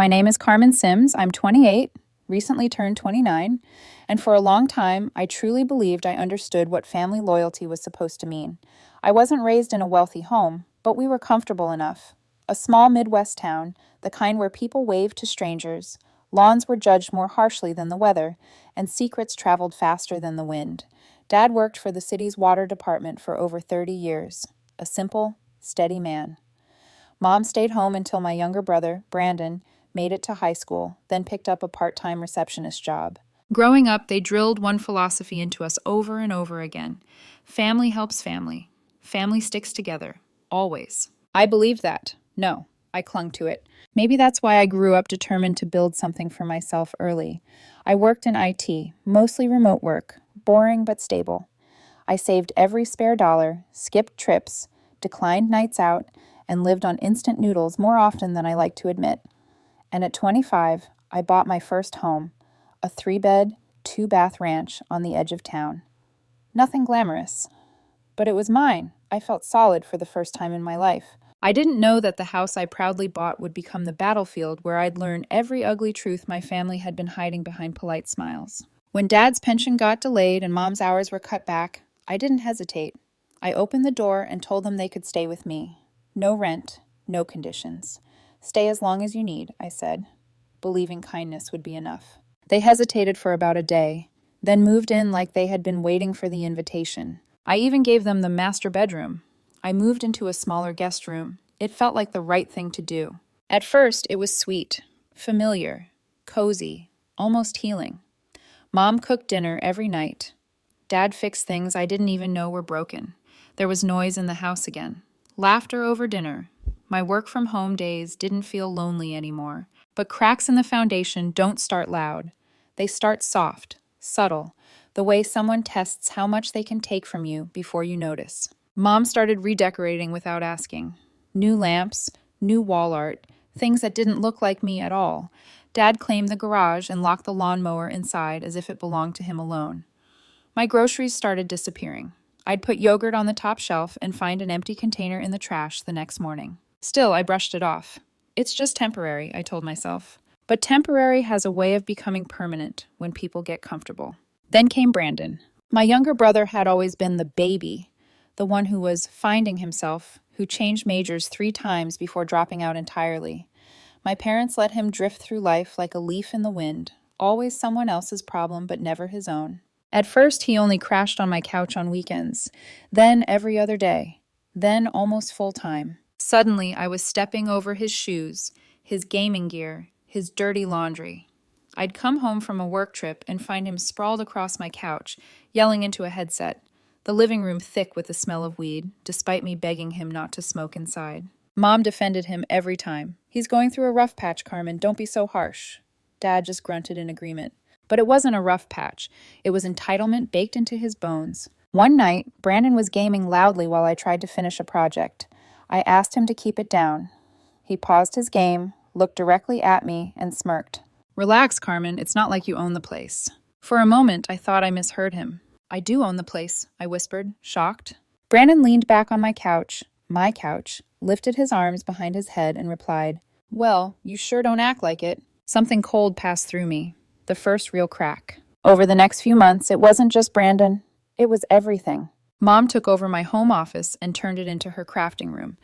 My name is Carmen Sims. I'm 28, recently turned 29, and for a long time, I truly believed I understood what family loyalty was supposed to mean. I wasn't raised in a wealthy home, but we were comfortable enough. A small Midwest town, the kind where people waved to strangers, lawns were judged more harshly than the weather, and secrets traveled faster than the wind. Dad worked for the city's water department for over 30 years. A simple, steady man. Mom stayed home until my younger brother, Brandon, made it to high school, then picked up a part-time receptionist job. Growing up, they drilled one philosophy into us over and over again. Family helps family. Family sticks together. Always. I believed that. No, I clung to it. Maybe that's why I grew up determined to build something for myself early. I worked in IT, mostly remote work, boring but stable. I saved every spare dollar, skipped trips, declined nights out, and lived on instant noodles more often than I like to admit. And at 25, I bought my first home, a 3-bed, 2-bath ranch on the edge of town. Nothing glamorous, but it was mine. I felt solid for the first time in my life. I didn't know that the house I proudly bought would become the battlefield where I'd learn every ugly truth my family had been hiding behind polite smiles. When Dad's pension got delayed and Mom's hours were cut back, I didn't hesitate. I opened the door and told them they could stay with me. No rent, no conditions. Stay as long as you need, I said, believing kindness would be enough. They hesitated for about a day, then moved in like they had been waiting for the invitation. I even gave them the master bedroom. I moved into a smaller guest room. It felt like the right thing to do. At first, it was sweet, familiar, cozy, almost healing. Mom cooked dinner every night. Dad fixed things I didn't even know were broken. There was noise in the house again. Laughter over dinner. My work-from-home days didn't feel lonely anymore. But cracks in the foundation don't start loud. They start soft, subtle, the way someone tests how much they can take from you before you notice. Mom started redecorating without asking. New lamps, new wall art, things that didn't look like me at all. Dad claimed the garage and locked the lawnmower inside as if it belonged to him alone. My groceries started disappearing. I'd put yogurt on the top shelf and find an empty container in the trash the next morning. Still, I brushed it off. It's just temporary, I told myself. But temporary has a way of becoming permanent when people get comfortable. Then came Brandon. My younger brother had always been the baby, the one who was finding himself, who changed majors 3 times before dropping out entirely. My parents let him drift through life like a leaf in the wind, always someone else's problem but never his own. At first, he only crashed on my couch on weekends, then every other day, then almost full-time. Suddenly, I was stepping over his shoes, his gaming gear, his dirty laundry. I'd come home from a work trip and find him sprawled across my couch, yelling into a headset, the living room thick with the smell of weed, despite me begging him not to smoke inside. Mom defended him every time. He's going through a rough patch, Carmen. Don't be so harsh. Dad just grunted in agreement. But it wasn't a rough patch. It was entitlement baked into his bones. One night, Brandon was gaming loudly while I tried to finish a project. I asked him to keep it down. He paused his game, looked directly at me, and smirked. Relax, Carmen. It's not like you own the place. For a moment, I thought I misheard him. I do own the place, I whispered, shocked. Brandon leaned back on my couch, lifted his arms behind his head, and replied, "Well, you sure don't act like it." Something cold passed through me. The first real crack. Over the next few months, it wasn't just Brandon. It was everything. Mom took over my home office and turned it into her crafting room.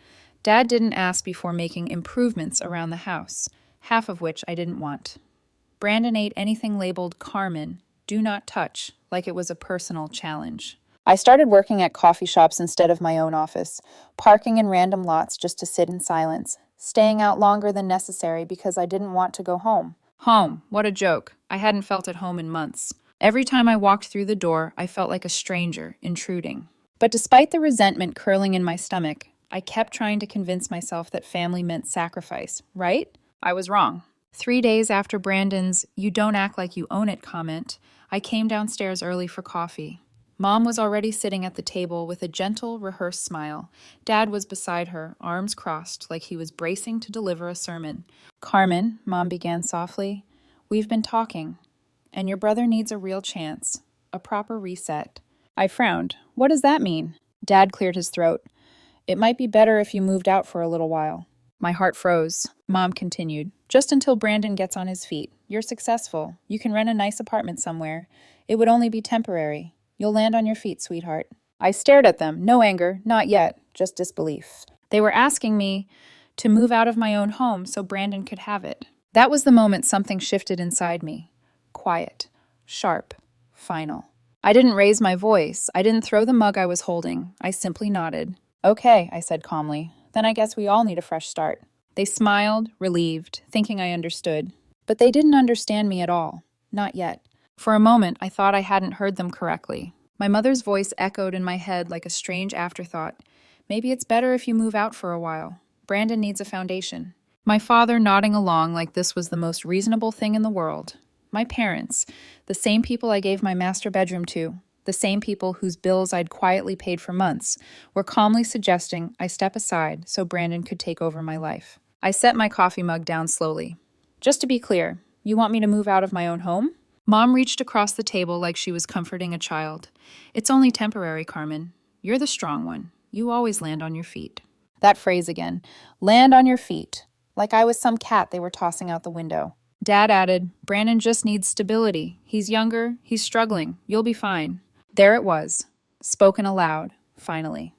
Dad didn't ask before making improvements around the house, half of which I didn't want. Brandon ate anything labeled Carmen, do not touch, like it was a personal challenge. I started working at coffee shops instead of my own office, parking in random lots just to sit in silence, staying out longer than necessary because I didn't want to go home. Home, what a joke. I hadn't felt at home in months. Every time I walked through the door, I felt like a stranger, intruding. But despite the resentment curling in my stomach, I kept trying to convince myself that family meant sacrifice, right? I was wrong. 3 days after Brandon's "you don't act like you own it" comment, I came downstairs early for coffee. Mom was already sitting at the table with a gentle, rehearsed smile. Dad was beside her, arms crossed, like he was bracing to deliver a sermon. "Carmen," Mom began softly, "we've been talking, and your brother needs a real chance, a proper reset." I frowned. "What does that mean?" Dad cleared his throat. "It might be better if you moved out for a little while." My heart froze. Mom continued, Just until Brandon gets on his feet. You're successful. You can rent a nice apartment somewhere. It would only be temporary. You'll land on your feet, sweetheart. I stared at them, no anger, not yet, just disbelief. They were asking me to move out of my own home so Brandon could have it. That was the moment something shifted inside me. Quiet, sharp, final. I didn't raise my voice. I didn't throw the mug I was holding. I simply nodded. Okay, I said calmly. Then I guess we all need a fresh start. They smiled, relieved, thinking I understood. But they didn't understand me at all. Not yet. For a moment, I thought I hadn't heard them correctly. My mother's voice echoed in my head like a strange afterthought. Maybe it's better if you move out for a while. Brandon needs a foundation. My father nodding along like this was the most reasonable thing in the world. My parents, the same people I gave my master bedroom to, the same people whose bills I'd quietly paid for months, were calmly suggesting I step aside so Brandon could take over my life. I set my coffee mug down slowly. Just to be clear, you want me to move out of my own home? Mom reached across the table like she was comforting a child. It's only temporary, Carmen. You're the strong one. You always land on your feet. That phrase again. Land on your feet. Like I was some cat they were tossing out the window. Dad added, Brandon just needs stability. He's younger. He's struggling. You'll be fine. There it was. Spoken aloud. Finally.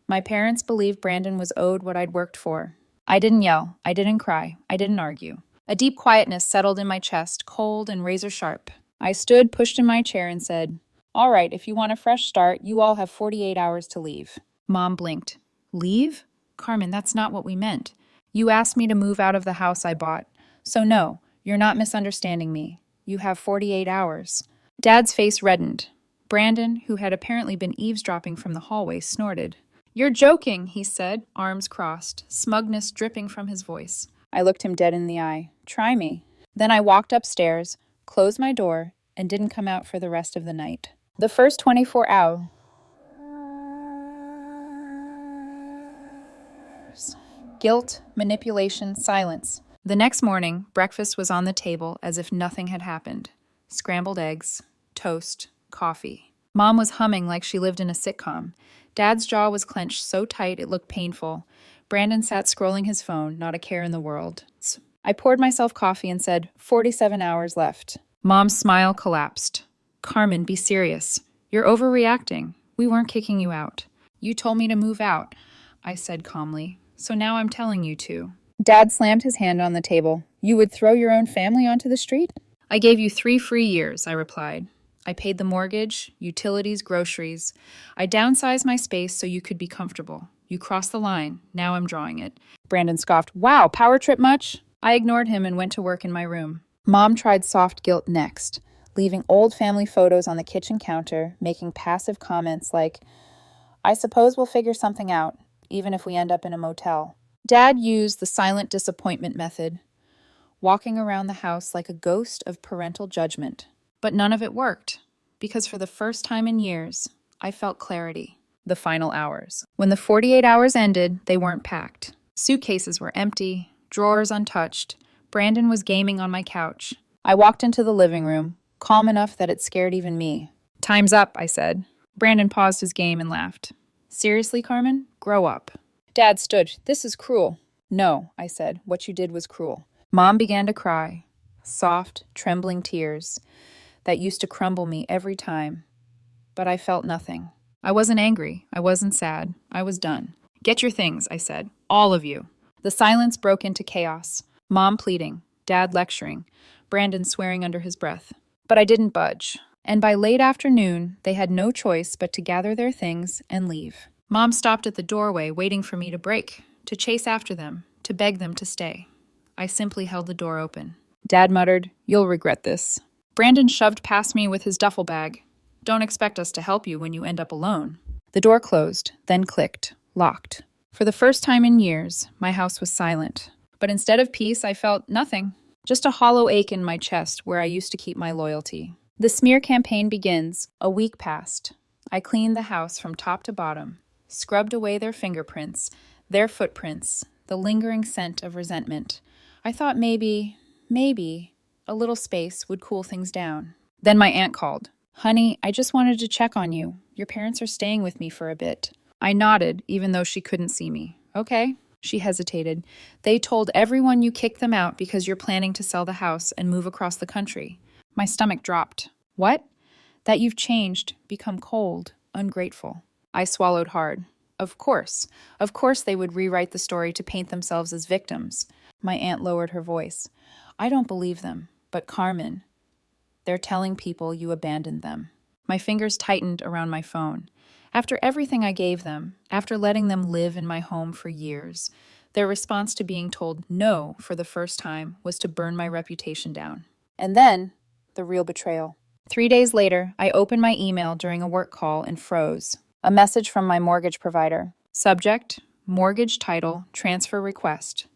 My parents believed Brandon was owed what I'd worked for. I didn't yell. I didn't cry. I didn't argue. A deep quietness settled in my chest, cold and razor sharp. I stood, pushed in my chair, and said, All right, if you want a fresh start, you all have 48 hours to leave. Mom blinked. Leave? Carmen, that's not what we meant. You asked me to move out of the house I bought. So no, you're not misunderstanding me. You have 48 hours. Dad's face reddened. Brandon, who had apparently been eavesdropping from the hallway, snorted. You're joking, he said, arms crossed, smugness dripping from his voice. I looked him dead in the eye. Try me. Then I walked upstairs, closed my door, and didn't come out for the rest of the night. The first 24 hours. Guilt, manipulation, silence. The next morning, breakfast was on the table as if nothing had happened. Scrambled eggs, toast, coffee. Mom was humming like she lived in a sitcom. Dad's jaw was clenched so tight it looked painful. Brandon sat scrolling his phone, not a care in the world. I poured myself coffee and said, 47 hours left. Mom's smile collapsed. Carmen, be serious. You're overreacting. We weren't kicking you out. You told me to move out, I said calmly. So now I'm telling you to. Dad slammed his hand on the table. You would throw your own family onto the street? I gave you 3 free years, I replied. I paid the mortgage, utilities, groceries. I downsized my space so you could be comfortable. You crossed the line. Now I'm drawing it. Brandon scoffed. Wow, power trip much? I ignored him and went to work in my room. Mom tried soft guilt next, leaving old family photos on the kitchen counter, making passive comments like, I suppose we'll figure something out, even if we end up in a motel. Dad used the silent disappointment method, walking around the house like a ghost of parental judgment. But none of it worked, because for the first time in years, I felt clarity. The final hours. When the 48 hours ended, they weren't packed. Suitcases were empty, drawers untouched. Brandon was gaming on my couch. I walked into the living room, calm enough that it scared even me. Time's up, I said. Brandon paused his game and laughed. Seriously, Carmen? Grow up. Dad stood. This is cruel. No, I said. What you did was cruel. Mom began to cry. Soft, trembling tears that used to crumble me every time. But I felt nothing. I wasn't angry. I wasn't sad. I was done. Get your things, I said. All of you. The silence broke into chaos. Mom pleading. Dad lecturing. Brandon swearing under his breath. But I didn't budge. And by late afternoon, they had no choice but to gather their things and leave. Mom stopped at the doorway, waiting for me to break, to chase after them, to beg them to stay. I simply held the door open. Dad muttered, You'll regret this. Brandon shoved past me with his duffel bag. Don't expect us to help you when you end up alone. The door closed, then clicked, locked. For the first time in years, my house was silent. But instead of peace, I felt nothing. Just a hollow ache in my chest where I used to keep my loyalty. The smear campaign begins. A week passed. I cleaned the house from top to bottom, scrubbed away their fingerprints, their footprints, the lingering scent of resentment. I thought maybe, a little space would cool things down. Then my aunt called. Honey, I just wanted to check on you. Your parents are staying with me for a bit. I nodded, even though she couldn't see me. Okay. She hesitated. They told everyone you kicked them out because you're planning to sell the house and move across the country. My stomach dropped. What? That you've changed, become cold, ungrateful. I swallowed hard. Of course. Of course they would rewrite the story to paint themselves as victims. My aunt lowered her voice. I don't believe them. But Carmen, they're telling people you abandoned them. My fingers tightened around my phone. After everything I gave them, after letting them live in my home for years, their response to being told no for the first time was to burn my reputation down. And then, the real betrayal. 3 days later, I opened my email during a work call and froze. A message from my mortgage provider. Subject, mortgage title, transfer request.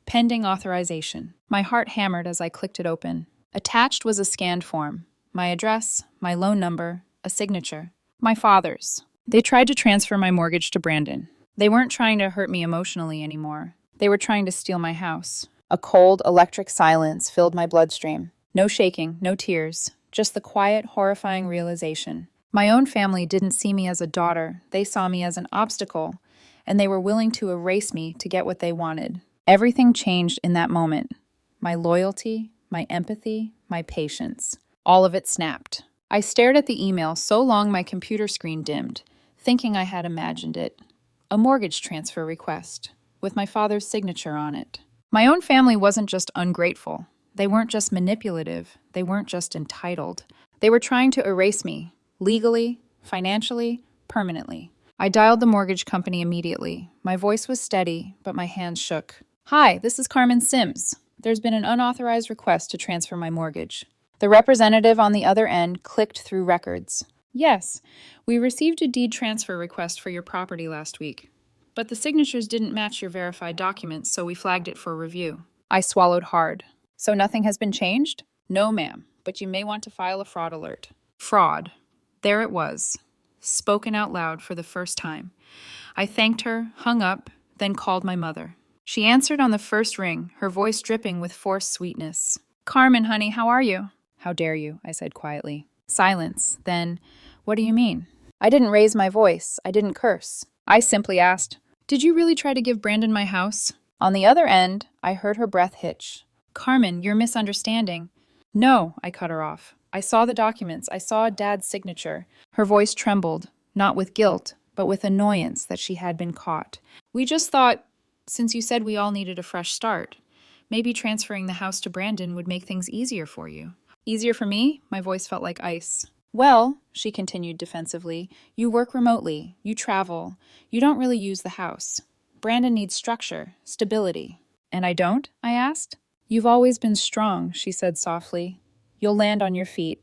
Pending authorization. My heart hammered as I clicked it open. Attached was a scanned form. My address, my loan number, a signature. My father's. They tried to transfer my mortgage to Brandon. They weren't trying to hurt me emotionally anymore. They were trying to steal my house. A cold, electric silence filled my bloodstream. No shaking, no tears, just the quiet, horrifying realization. My own family didn't see me as a daughter. They saw me as an obstacle, and they were willing to erase me to get what they wanted. Everything changed in that moment. My loyalty, my empathy, my patience. All of it snapped. I stared at the email so long my computer screen dimmed, thinking I had imagined it. A mortgage transfer request, with my father's signature on it. My own family wasn't just ungrateful. They weren't just manipulative. They weren't just entitled. They were trying to erase me, legally, financially, permanently. I dialed the mortgage company immediately. My voice was steady, but my hands shook. Hi, this is Carmen Sims. There's been an unauthorized request to transfer my mortgage. The representative on the other end clicked through records. Yes, we received a deed transfer request for your property last week, but the signatures didn't match your verified documents, so we flagged it for review. I swallowed hard. So nothing has been changed? No, ma'am, but you may want to file a fraud alert. Fraud. There it was, spoken out loud for the first time. I thanked her, hung up, then called my mother. She answered on the first ring, her voice dripping with forced sweetness. Carmen, honey, how are you? How dare you, I said quietly. Silence. Then, what do you mean? I didn't raise my voice. I didn't curse. I simply asked, did you really try to give Brandon my house? On the other end, I heard her breath hitch. Carmen, you're misunderstanding. No, I cut her off. I saw the documents. I saw Dad's signature. Her voice trembled, not with guilt, but with annoyance that she had been caught. We just thought, since you said we all needed a fresh start, maybe transferring the house to Brandon would make things easier for you. Easier for me? My voice felt like ice. Well, she continued defensively, you work remotely, you travel, you don't really use the house. Brandon needs structure, stability. And I don't? I asked. You've always been strong, she said softly. You'll land on your feet.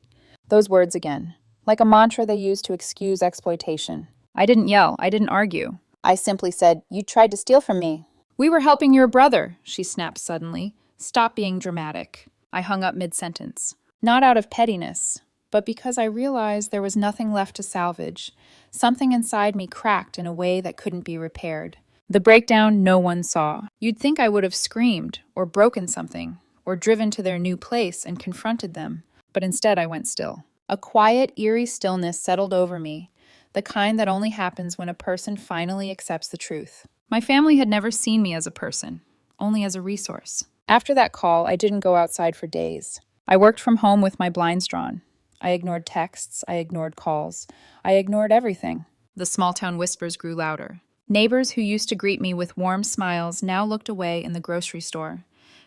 Those words again, like a mantra they use to excuse exploitation. I didn't yell, I didn't argue. I simply said, you tried to steal from me. We were helping your brother, she snapped suddenly. Stop being dramatic. I hung up mid-sentence. Not out of pettiness, but because I realized there was nothing left to salvage. Something inside me cracked in a way that couldn't be repaired. The breakdown no one saw. You'd think I would have screamed, or broken something, or driven to their new place and confronted them, but instead I went still. A quiet, eerie stillness settled over me, the kind that only happens when a person finally accepts the truth. My family had never seen me as a person, only as a resource. After that call, I didn't go outside for days. I worked from home with my blinds drawn. I ignored texts, I ignored calls, I ignored everything. The small-town whispers grew louder. Neighbors who used to greet me with warm smiles now looked away in the grocery store.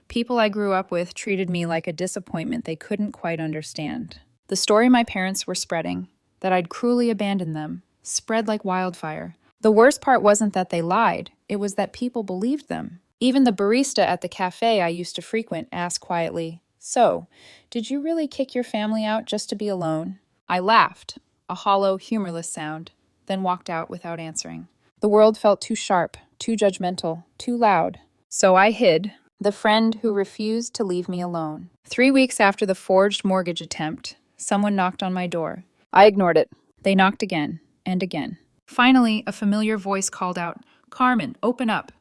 People I grew up with treated me like a disappointment they couldn't quite understand. The story my parents were spreading, that I'd cruelly abandoned them, spread like wildfire. The worst part wasn't that they lied, it was that people believed them. Even the barista at the cafe I used to frequent asked quietly, so, did you really kick your family out just to be alone? I laughed, a hollow, humorless sound, then walked out without answering. The world felt too sharp, too judgmental, too loud. So I hid, the friend who refused to leave me alone. 3 weeks after the forged mortgage attempt, someone knocked on my door. I ignored it. They knocked again and again. Finally, a familiar voice called out, Carmen, open up,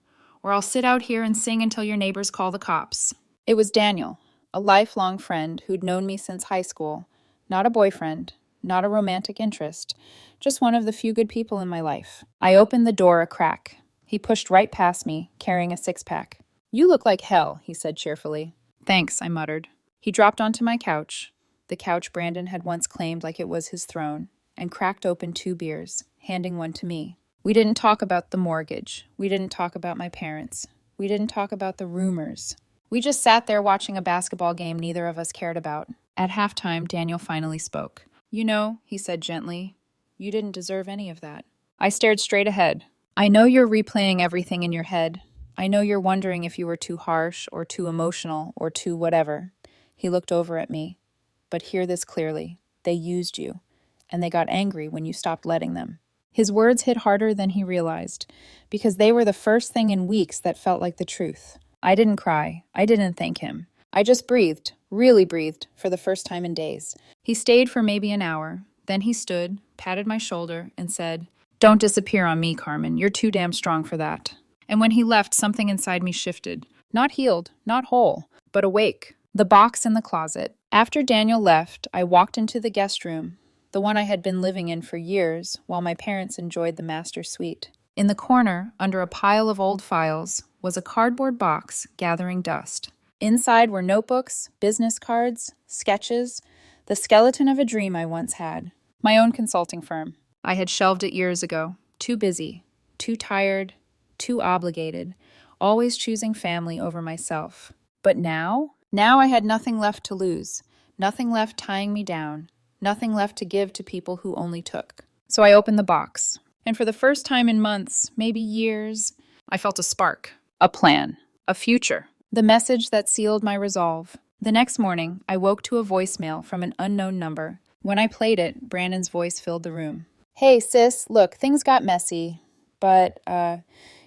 or I'll sit out here and sing until your neighbors call the cops. It was Daniel, a lifelong friend who'd known me since high school. Not a boyfriend, not a romantic interest, just one of the few good people in my life. I opened the door a crack. He pushed right past me, carrying a six-pack. "You look like hell," he said cheerfully. "Thanks," I muttered. He dropped onto my couch, the couch Brandon had once claimed like it was his throne, and cracked open 2 beers, handing one to me. We didn't talk about the mortgage. We didn't talk about my parents. We didn't talk about the rumors. We just sat there watching a basketball game neither of us cared about. At halftime, Daniel finally spoke. "You know," he said gently, "you didn't deserve any of that." I stared straight ahead. "I know you're replaying everything in your head. I know you're wondering if you were too harsh or too emotional or too whatever." He looked over at me. "But hear this clearly. They used you, and they got angry when you stopped letting them." His words hit harder than he realized, because they were the first thing in weeks that felt like the truth. I didn't cry. I didn't thank him. I just breathed, really breathed, for the first time in days. He stayed for maybe an hour. Then he stood, patted my shoulder, and said, "Don't disappear on me, Carmen. You're too damn strong for that." And when he left, something inside me shifted. Not healed, not whole, but awake. The box in the closet. After Daniel left, I walked into the guest room, the one I had been living in for years while my parents enjoyed the master suite. In the corner, under a pile of old files, was a cardboard box gathering dust. Inside were notebooks, business cards, sketches, the skeleton of a dream I once had. My own consulting firm. I had shelved it years ago. Too busy, too tired, too obligated, always choosing family over myself. But now I had nothing left to lose, nothing left tying me down, nothing left to give to people who only took. So I opened the box, and for the first time in months, maybe years, I felt a spark, a plan, a future, the message that sealed my resolve. The next morning, I woke to a voicemail from an unknown number. When I played it, Brandon's voice filled the room. "Hey, sis, look, things got messy, but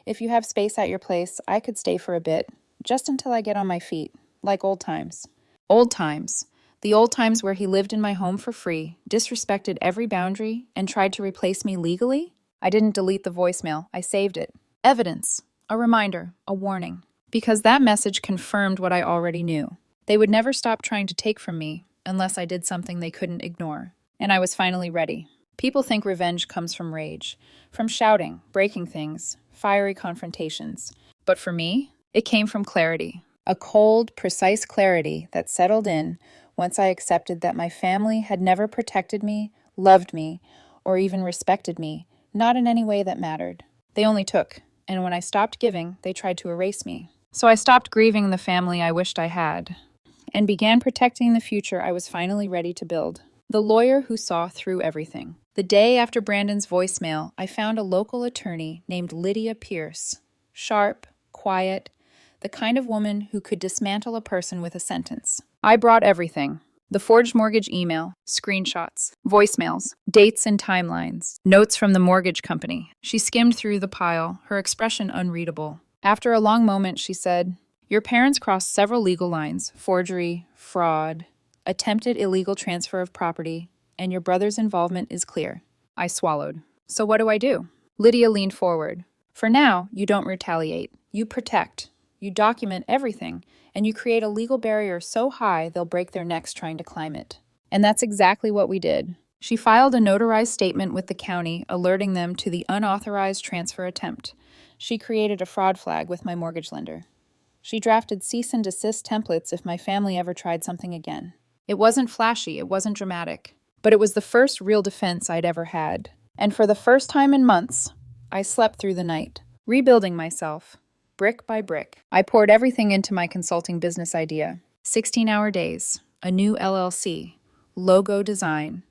if you have space at your place, I could stay for a bit, just until I get on my feet, like old times." Old times. The old times where he lived in my home for free, disrespected every boundary, and tried to replace me legally? I didn't delete the voicemail. I saved it. Evidence. A reminder. A warning. Because that message confirmed what I already knew. They would never stop trying to take from me unless I did something they couldn't ignore. And I was finally ready. People think revenge comes from rage, from shouting, breaking things, fiery confrontations. But for me, it came from clarity. A cold, precise clarity that settled in once I accepted that my family had never protected me, loved me, or even respected me, not in any way that mattered. They only took, and when I stopped giving, they tried to erase me. So I stopped grieving the family I wished I had, and began protecting the future I was finally ready to build. The lawyer who saw through everything. The day after Brandon's voicemail, I found a local attorney named Lydia Pierce. Sharp, quiet, the kind of woman who could dismantle a person with a sentence. I brought everything. The forged mortgage email, screenshots, voicemails, dates and timelines, notes from the mortgage company. She skimmed through the pile, her expression unreadable. After a long moment, she said, "Your parents crossed several legal lines: forgery, fraud, attempted illegal transfer of property, and your brother's involvement is clear." I swallowed. "So what do I do?" Lydia leaned forward. "For now, you don't retaliate. You protect. You document everything, and you create a legal barrier so high they'll break their necks trying to climb it." And that's exactly what we did. She filed a notarized statement with the county alerting them to the unauthorized transfer attempt. She created a fraud flag with my mortgage lender. She drafted cease and desist templates if my family ever tried something again. It wasn't flashy, it wasn't dramatic, but it was the first real defense I'd ever had. And for the first time in months, I slept through the night, rebuilding myself. Brick by brick. I poured everything into my consulting business idea. 16-hour days, a new LLC, logo design,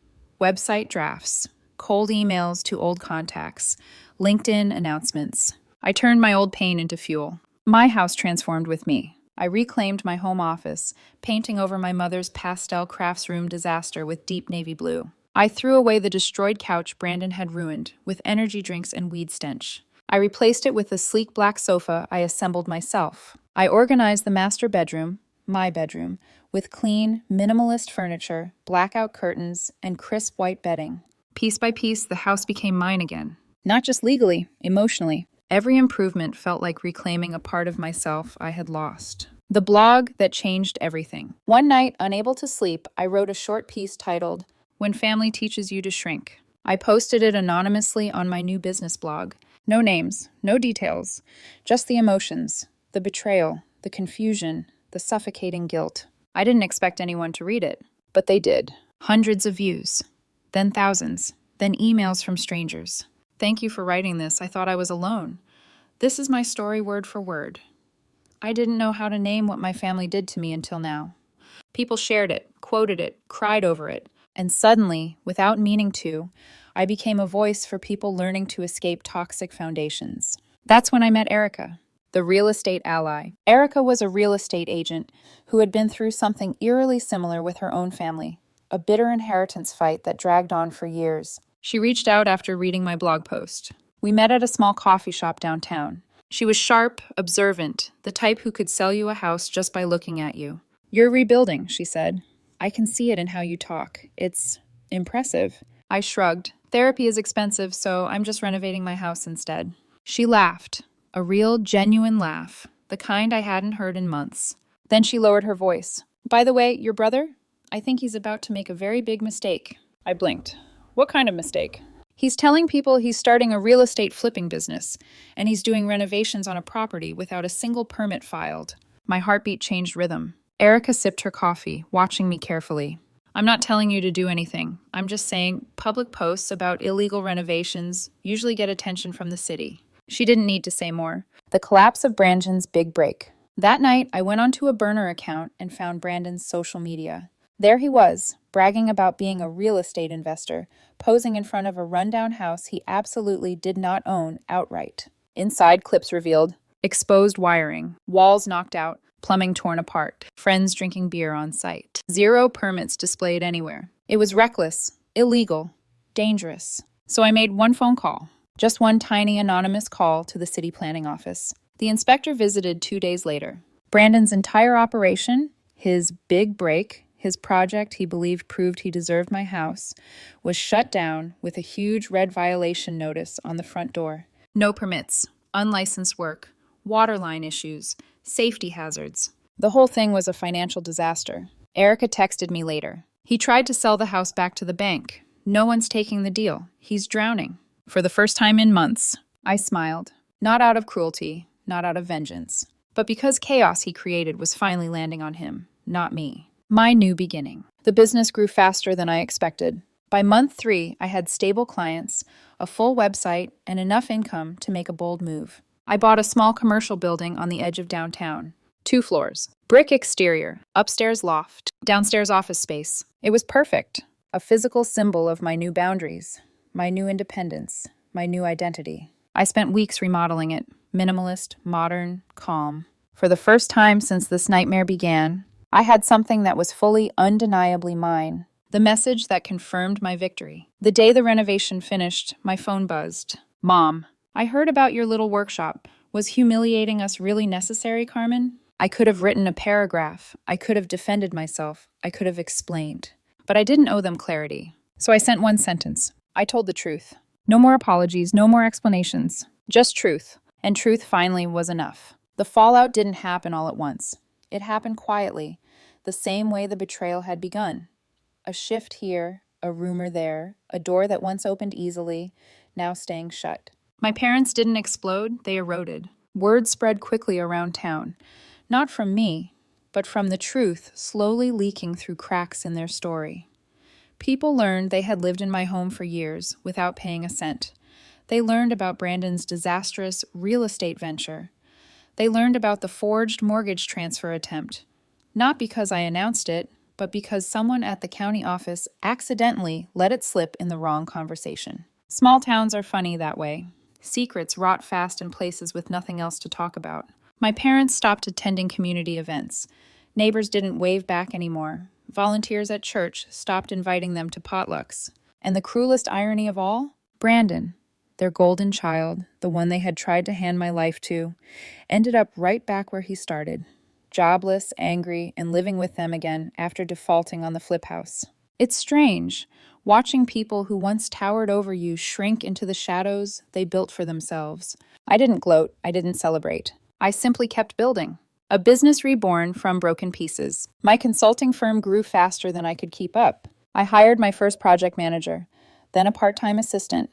website drafts, cold emails to old contacts, LinkedIn announcements. I turned my old pain into fuel. My house transformed with me. I reclaimed my home office, painting over my mother's pastel crafts room disaster with deep navy blue. I threw away the destroyed couch Brandon had ruined, with energy drinks and weed stench. I replaced it with the sleek black sofa I assembled myself. I organized the master bedroom, my bedroom, with clean, minimalist furniture, blackout curtains, and crisp white bedding. Piece by piece, the house became mine again. Not just legally, emotionally. Every improvement felt like reclaiming a part of myself I had lost. The blog that changed everything. One night, unable to sleep, I wrote a short piece titled, "When Family Teaches You to Shrink." I posted it anonymously on my new business blog, No names, no details, just the emotions, the betrayal, the confusion, the suffocating guilt. I didn't expect anyone to read it, but they did. Hundreds of views, then thousands, then emails from strangers. Thank you for writing this. I thought I was alone. This is my story word for word. I didn't know how to name what my family did to me until now. People shared it, quoted it, cried over it, and suddenly, without meaning to, I became a voice for people learning to escape toxic foundations. That's when I met Erica, the real estate ally. Erica was a real estate agent who had been through something eerily similar with her own family, a bitter inheritance fight that dragged on for years. She reached out after reading my blog post. We met at a small coffee shop downtown. She was sharp, observant, the type who could sell you a house just by looking at you. "You're rebuilding," she said. "I can see it in how you talk. It's impressive." I shrugged. "Therapy is expensive, so I'm just renovating my house instead." She laughed, a real, genuine laugh, the kind I hadn't heard in months. Then she lowered her voice. "By the way, your brother? I think he's about to make a very big mistake." I blinked. "What kind of mistake?" "He's telling people he's starting a real estate flipping business, and he's doing renovations on a property without a single permit filed." My heartbeat changed rhythm. Erica sipped her coffee, watching me carefully. "I'm not telling you to do anything. I'm just saying public posts about illegal renovations usually get attention from the city." She didn't need to say more. The collapse of Brandon's big break. That night, I went onto a burner account and found Brandon's social media. There he was, bragging about being a real estate investor, posing in front of a rundown house he absolutely did not own outright. Inside, clips revealed exposed wiring, walls knocked out, plumbing torn apart, friends drinking beer on site. Zero permits displayed anywhere. It was reckless, illegal, dangerous. So I made one phone call, just one tiny anonymous call to the city planning office. The inspector visited 2 days later. Brandon's entire operation, his big break, his project he believed proved he deserved my house, was shut down with a huge red violation notice on the front door. No permits, unlicensed work, water line issues, safety hazards. The whole thing was a financial disaster. Erica texted me later. "He tried to sell the house back to the bank. No one's taking the deal. He's drowning." For the first time in months, I smiled. Not out of cruelty, not out of vengeance, but because chaos he created was finally landing on him, not me. My new beginning. The business grew faster than I expected. By month 3, I had stable clients, a full website, and enough income to make a bold move. I bought a small commercial building on the edge of downtown. 2 floors. Brick exterior, upstairs loft, downstairs office space. It was perfect. A physical symbol of my new boundaries, my new independence, my new identity. I spent weeks remodeling it. Minimalist, modern, calm. For the first time since this nightmare began, I had something that was fully, undeniably mine. The message that confirmed my victory. The day the renovation finished, my phone buzzed. "Mom, I heard about your little workshop. Was humiliating us really necessary, Carmen?" I could have written a paragraph. I could have defended myself. I could have explained. But I didn't owe them clarity. So I sent one sentence. I told the truth. No more apologies, no more explanations. Just truth. And truth finally was enough. The fallout didn't happen all at once. It happened quietly, the same way the betrayal had begun. A shift here, a rumor there, a door that once opened easily, now staying shut. My parents didn't explode, they eroded. Word spread quickly around town, not from me, but from the truth slowly leaking through cracks in their story. People learned they had lived in my home for years without paying a cent. They learned about Brandon's disastrous real estate venture. They learned about the forged mortgage transfer attempt, not because I announced it, but because someone at the county office accidentally let it slip in the wrong conversation. Small towns are funny that way. Secrets rot fast in places with nothing else to talk about. My parents stopped attending community events. Neighbors didn't wave back anymore. Volunteers at church stopped inviting them to potlucks. And the cruelest irony of all? Brandon, their golden child, the one they had tried to hand my life to, ended up right back where he started, jobless, angry, and living with them again after defaulting on the flip house. It's strange, watching people who once towered over you shrink into the shadows they built for themselves. I didn't gloat, I didn't celebrate. I simply kept building. A business reborn from broken pieces. My consulting firm grew faster than I could keep up. I hired my first project manager, then a part-time assistant,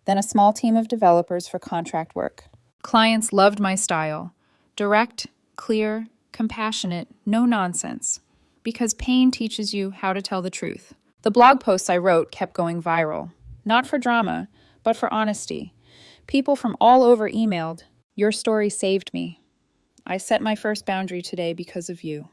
then a small team of developers for contract work. Clients loved my style. Direct, clear, compassionate, no nonsense. Because pain teaches you how to tell the truth. The blog posts I wrote kept going viral. Not for drama, but for honesty. People from all over emailed, "Your story saved me. I set my first boundary today because of you.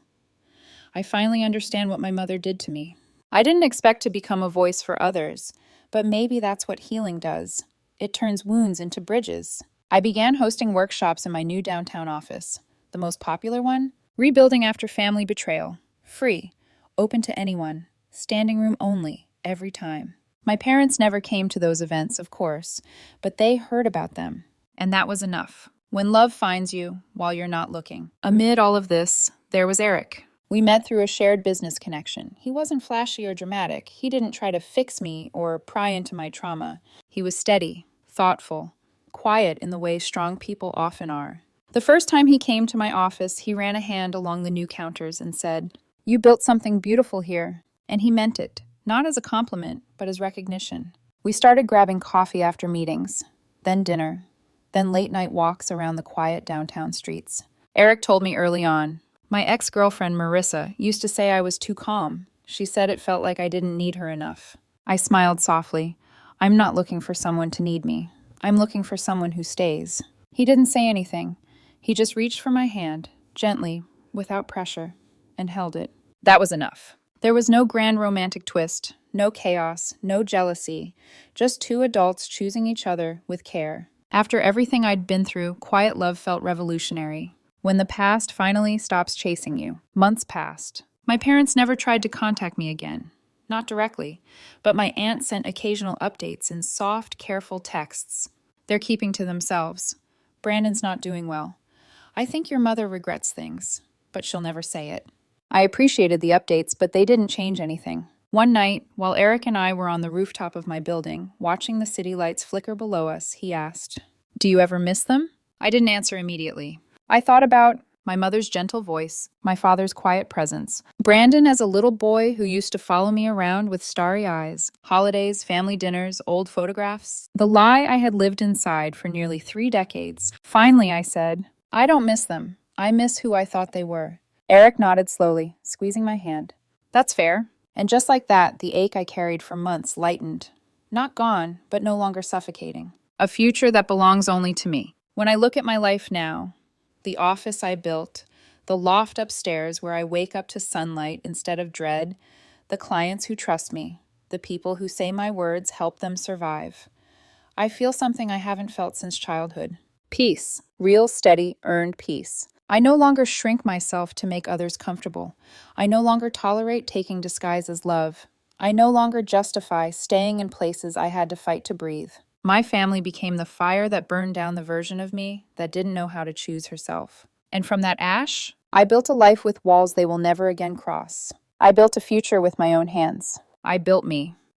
I finally understand what my mother did to me." I didn't expect to become a voice for others, but maybe that's what healing does. It turns wounds into bridges. I began hosting workshops in my new downtown office. The most popular one? Rebuilding After Family Betrayal. Free. Open to anyone. Standing room only. Every time. My parents never came to those events, of course, but they heard about them. And that was enough. When love finds you while you're not looking. Amid all of this, there was Eric. We met through a shared business connection. He wasn't flashy or dramatic. He didn't try to fix me or pry into my trauma. He was steady, thoughtful, quiet in the way strong people often are. The first time he came to my office, he ran a hand along the new counters and said, "You built something beautiful here." And he meant it, not as a compliment, but as recognition. We started grabbing coffee after meetings, then dinner, then late-night walks around the quiet downtown streets. Eric told me early on, my ex-girlfriend Marissa used to say I was too calm. She said it felt like I didn't need her enough. I smiled softly. I'm not looking for someone to need me. I'm looking for someone who stays. He didn't say anything. He just reached for my hand, gently, without pressure, and held it. That was enough. There was no grand romantic twist, no chaos, no jealousy, just two adults choosing each other with care. After everything I'd been through, quiet love felt revolutionary. When the past finally stops chasing you. Months passed. My parents never tried to contact me again. Not directly, but my aunt sent occasional updates in soft, careful texts. They're keeping to themselves. Brandon's not doing well. I think your mother regrets things, but she'll never say it. I appreciated the updates, but they didn't change anything. One night, while Eric and I were on the rooftop of my building, watching the city lights flicker below us, he asked, "Do you ever miss them?" I didn't answer immediately. I thought about my mother's gentle voice, my father's quiet presence, Brandon as a little boy who used to follow me around with starry eyes, holidays, family dinners, old photographs, the lie I had lived inside for nearly 3 decades. Finally, I said, "I don't miss them. I miss who I thought they were." Eric nodded slowly, squeezing my hand. "That's fair." And just like that, the ache I carried for months lightened. Not gone, but no longer suffocating. A future that belongs only to me. When I look at my life now, the office I built, the loft upstairs where I wake up to sunlight instead of dread, the clients who trust me, the people who say my words help them survive. I feel something I haven't felt since childhood. Peace. Real, steady, earned peace. I no longer shrink myself to make others comfortable. I no longer tolerate taking disguise as love. I no longer justify staying in places I had to fight to breathe. My family became the fire that burned down the version of me that didn't know how to choose herself. And from that ash, I built a life with walls they will never again cross. I built a future with my own hands. I built me.